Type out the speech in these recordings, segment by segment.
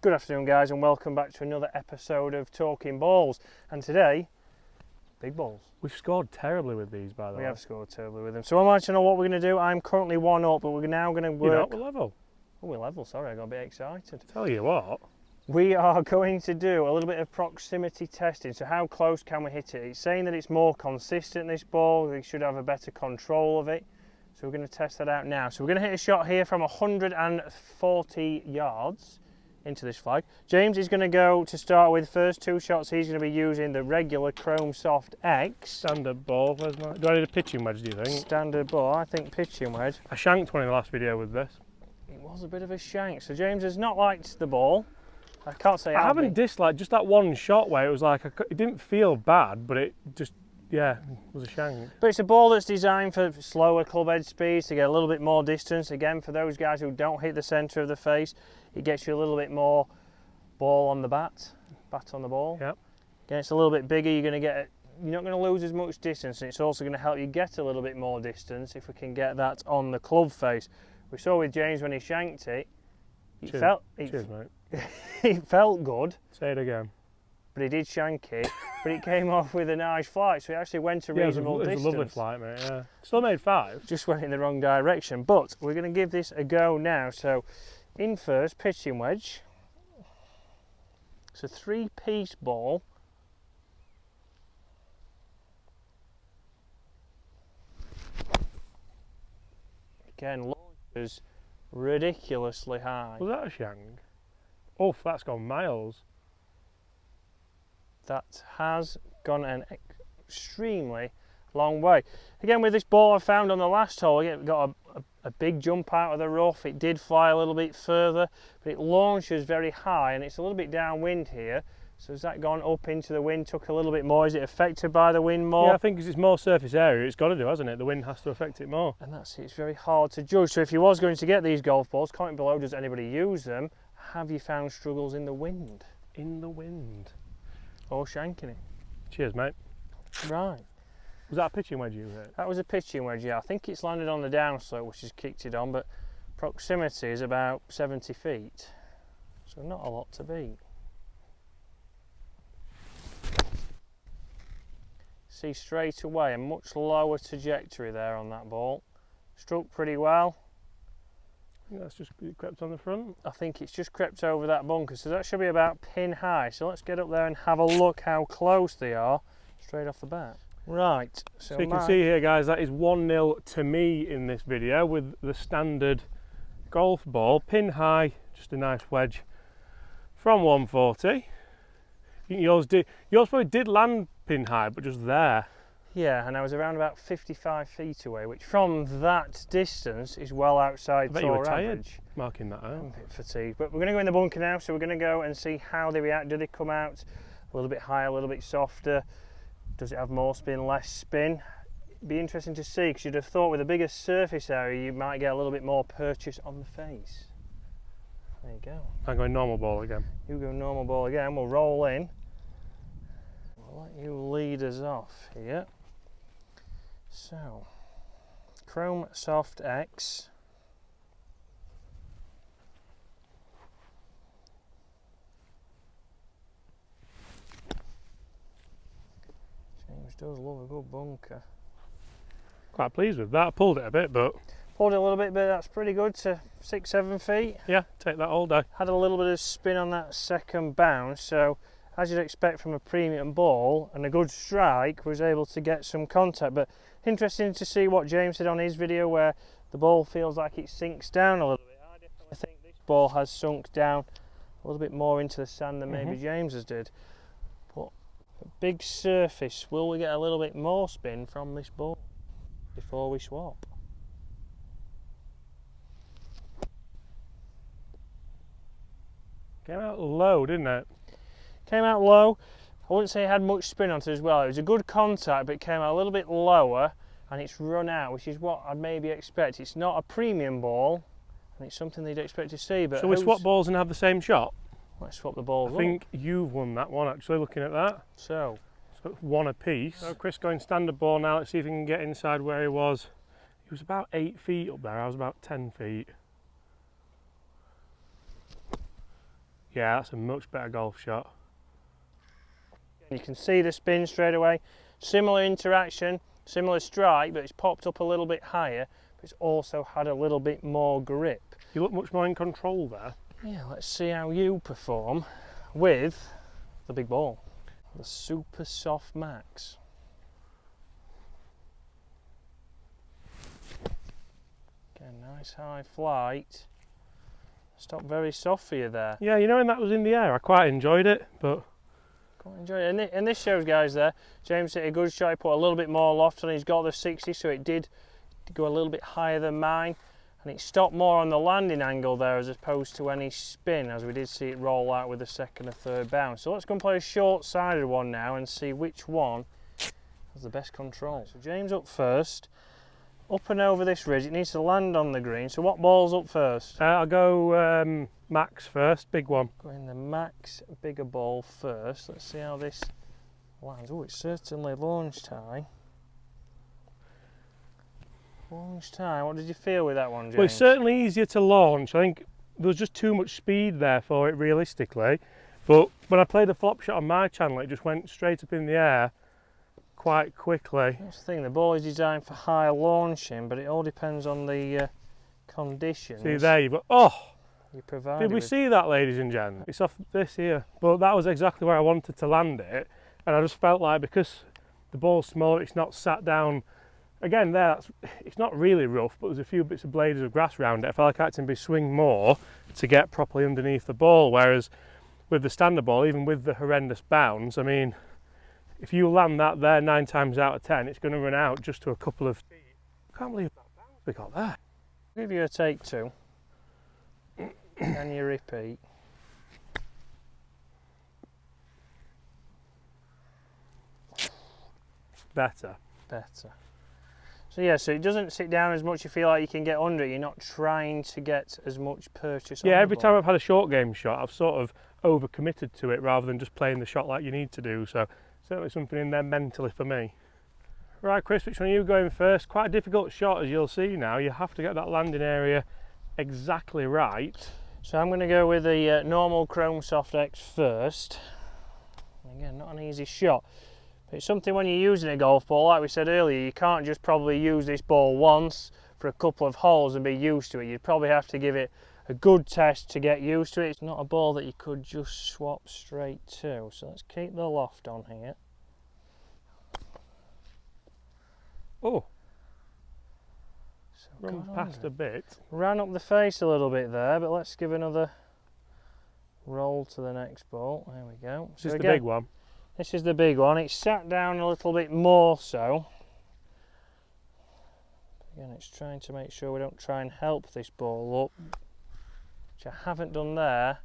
Good afternoon guys and welcome back to another episode of Talking Balls, and today, big balls. We've scored terribly with these, by the way. We have scored terribly with them. So I want to know what we're going to do. I'm currently 1-up, but we're now going to work... You're not, we're level. Oh, we're level, sorry, I got a bit excited. Tell you what. We are going to do a little bit of proximity testing, so how close can we hit it? It's saying that it's more consistent, this ball, we should have a better control of it. So we're going to test that out now. So we're going to hit a shot here from 140 yards. Into this flag. James is going to go to start with. First two shots he's going to be using the regular Chrome Soft X. Standard ball, where's my... Do I need a pitching wedge, do you think? Standard ball, I think pitching wedge. I shanked one in the last video with this. It was a bit of a shank, so James has not liked the ball. I can't say I haven't disliked just that one shot where it was like, it didn't feel bad, but it just, yeah, was a shank. But it's a ball that's designed for slower club head speeds to get a little bit more distance. Again, for those guys who don't hit the centre of the face, it gets you a little bit more ball on the bat on the ball. Yep. Again, it's a little bit bigger, you're not going to lose as much distance, and it's also going to help you get a little bit more distance if we can get that on the club face. We saw with James when he shanked it, Cheers, mate. it felt good. Say it again. But he did shank it, but it came off with a nice flight, so it actually went a reasonable distance. It was a lovely flight, mate, yeah. Still made 5. Just went in the wrong direction, but we're going to give this a go now. So, in first, pitching wedge. It's a 3-piece ball. Again, launches ridiculously high. Was that a shank? Oh, that's gone miles. That has gone an extremely long way. Again, with this ball I found on the last hole, it got a big jump out of the rough. It did fly a little bit further, but it launches very high, and it's a little bit downwind here. So has that gone up into the wind, took a little bit more? Is it affected by the wind more? Yeah, I think because it's more surface area, it's got to do, hasn't it? The wind has to affect it more. And that's it, it's very hard to judge. So if you was going to get these golf balls, comment below, does anybody use them? Have you found struggles in the wind? In the wind. Or shanking it? Cheers, mate. Right. Was that a pitching wedge you hit? That was a pitching wedge, yeah. I think it's landed on the downslope, which has kicked it on, but proximity is about 70 feet. So not a lot to beat. See straight away a much lower trajectory there on that ball. Struck pretty well. I think that's just crept on the front. I think it's just crept over that bunker, so that should be about pin high. So let's get up there and have a look how close they are straight off the bat. Right, so you can see here, guys, that is 1-0 to me in this video with the standard golf ball, pin high, just a nice wedge from 140. I think yours probably did land pin high, but just there. Yeah, and I was around about 55 feet away, which from that distance is well outside tour you were tired average. Marking that out. I'm a bit fatigued, but we're going to go in the bunker now, so we're going to go and see how they react. Do they come out a little bit higher, a little bit softer? Does it have more spin, less spin? It'd be interesting to see, because you'd have thought with a bigger surface area you might get a little bit more purchase on the face. There you go. I'm going normal ball again. You go normal ball again, we'll roll in. I'll let you lead us off here. So, Chrome Soft X. James does love a good bunker. Quite pleased with that. I pulled it a bit, but... Pulled it a little bit, but that's pretty good to 6-7 feet. Yeah, take that all day. Had a little bit of spin on that second bounce, so as you'd expect from a premium ball and a good strike, was able to get some contact. But interesting to see what James did on his video, where the ball feels like it sinks down a little bit. I definitely think this ball has sunk down a little bit more into the sand than maybe James's did. But a big surface, will we get a little bit more spin from this ball before we swap? Came out low, didn't it? Came out low. I wouldn't say it had much spin onto it as well. It was a good contact, but it came out a little bit lower, and it's run out, which is what I'd maybe expect. It's not a premium ball, and it's something they'd expect to see. But shall we swap balls and have the same shot? Let's swap the balls. I think you've won that one, actually, looking at that. So it's one apiece. So Chris going standard ball now. Let's see if he can get inside where he was. He was about 8 feet up there. I was about 10 feet. Yeah, that's a much better golf shot. You can see the spin straight away. Similar interaction, similar strike, but it's popped up a little bit higher, but it's also had a little bit more grip. You look much more in control there. Yeah, let's see how you perform with the big ball, the Super Soft Max. Again, nice high flight. Stopped very soft for you there. Yeah, you know, when that was in the air, I quite enjoyed it, but... Quite enjoyed it. And this shows, guys, there, James hit a good shot. He put a little bit more loft on. He's got the 60, so it did go a little bit higher than mine. And it stopped more on the landing angle there as opposed to any spin, as we did see it roll out with the second or third bounce. So let's go and play a short-sided one now and see which one has the best control. So James up first. Up and over this ridge, it needs to land on the green. So what ball's up first? I'll go Max first, big one. Going the Max bigger ball first. Let's see how this lands. Oh, it's certainly launch high. Launch high. What did you feel with that one, James? Well, it's certainly easier to launch. I think there was just too much speed there for it, realistically. But when I played the flop shot on my channel, it just went straight up in the air quite quickly. That's the thing, the ball is designed for high launching, but it all depends on the conditions. See there, you've got, oh! You provide. Did we see that, ladies and gents? It's off this here. But that was exactly where I wanted to land it. And I just felt like because the ball's small, it's not sat down. Again, there, it's not really rough, but there's a few bits of blades of grass around it. I felt like I had to be swing more to get properly underneath the ball. Whereas with the standard ball, even with the horrendous bounce, I mean, if you land that there 9 times out of 10, it's going to run out just to a couple of feet. I can't believe that bounce we got there. I'll give you a take 2. Can you repeat? Better. Better. So yeah, so it doesn't sit down as much. You feel like you can get under it. You're not trying to get as much purchase. Yeah, on every the time ball. I've had a short game shot, I've sort of over-committed to it rather than just playing the shot like you need to do. So certainly something in there mentally for me. Right, Chris, which one are you going first? Quite a difficult shot, as you'll see now. You have to get that landing area exactly right. So I'm going to go with the normal Chrome Soft X first. Again, not an easy shot. But it's something when you're using a golf ball, like we said earlier, you can't just probably use this ball once for a couple of holes and be used to it. You'd probably have to give it a good test to get used to it. It's not a ball that you could just swap straight to. So let's keep the loft on here. Oh, So run past a bit. Ran up the face a little bit there, but let's give another roll to the next ball. There we go. This is the big one. This is the big one. It's sat down a little bit more so. Again, it's trying to make sure we don't try and help this ball up, which I haven't done there.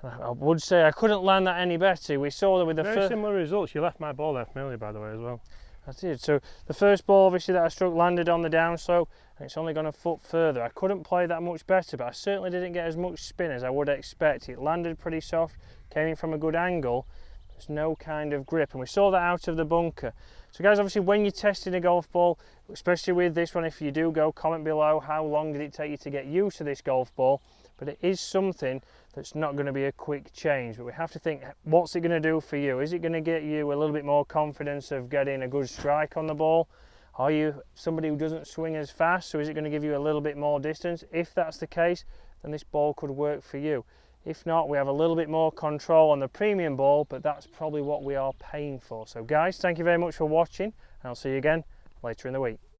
And I would say I couldn't land that any better. We saw that with the Very similar results. You left my ball there familiar, by the way, as well. I did. So the first ball obviously that I struck landed on the downslope and it's only gone a foot further. I couldn't play that much better, but I certainly didn't get as much spin as I would expect. It landed pretty soft, came in from a good angle. There's no kind of grip, and we saw that out of the bunker. So guys, obviously when you're testing a golf ball, especially with this one, if you do go, comment below how long did it take you to get used to this golf ball. But it is something that's not going to be a quick change, but we have to think, what's it going to do for you? Is it going to get you a little bit more confidence of getting a good strike on the ball? Are you somebody who doesn't swing as fast, so is it going to give you a little bit more distance? If that's the case, then this ball could work for you. If not, we have a little bit more control on the premium ball, but that's probably what we are paying for. So guys, thank you very much for watching, and I'll see you again later in the week.